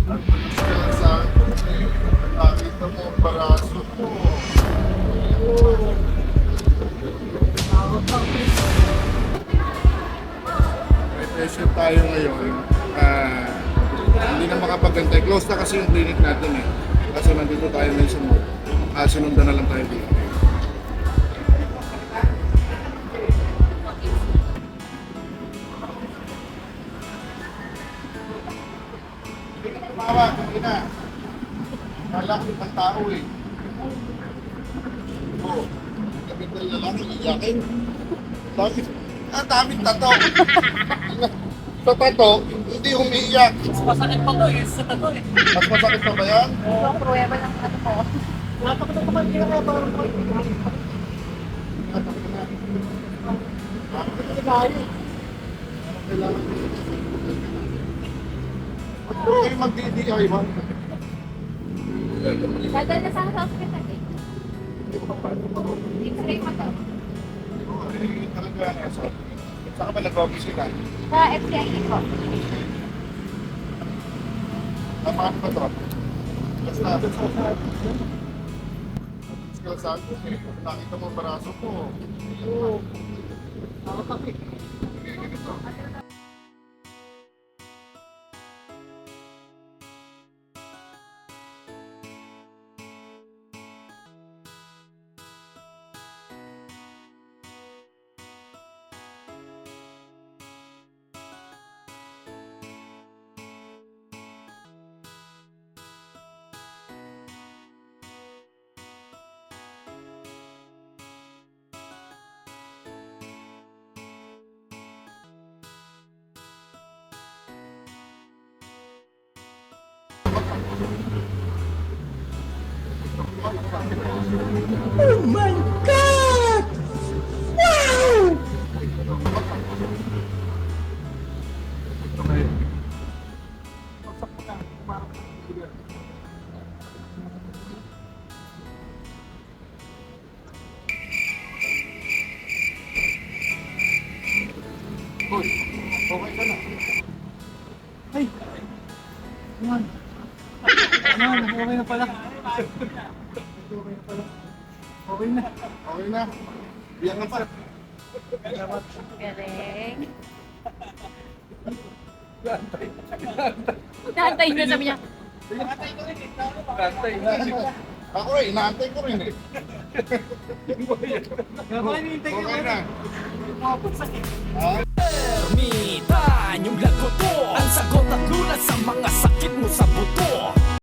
Sa nakita mo ang baraso ko. May patient tayo ngayon. Hindi na makapagantay. Close na kasi yung clinic natin eh. Kasi nandito tayo na sa mall. Sinundan na lang tayo dito. Hindi ka tumawa, hindi na. Malaki ang tao eh. Oo. Kapital na lang, iiyakin. Daming tato. Sa tato, hindi umiiyak. Mas masakit pa to eh, sa tato eh. Mas masakit pa ba yan? Yung pruweba ng ano ko. Napakatapakan kaya kaya parang ko. Ba't po kayo mag-DDI ba? Dadal na sa hospital eh. X-ray mo to. Talaga, saan ka ba nag-office sila? Sa FCIE ko. Tama ka ba ito? Basta. Kalsaan ko, nakita mo ang baraso ko. Oo. Nakakapit. Sige, ganito. Oh my God! Wow! Hoy, okay ka na. Ay! Ayan. Ayan, okay na pala. Okay na. Okay na. Biyak na pa. Galing. Dantay niya, sabi niya. Ako eh, inaantay ko rin eh. Hinihintay ko Okay na. Ermitan, yung lagot mo ang sagot at lunas sa mga sakit mo sa buto.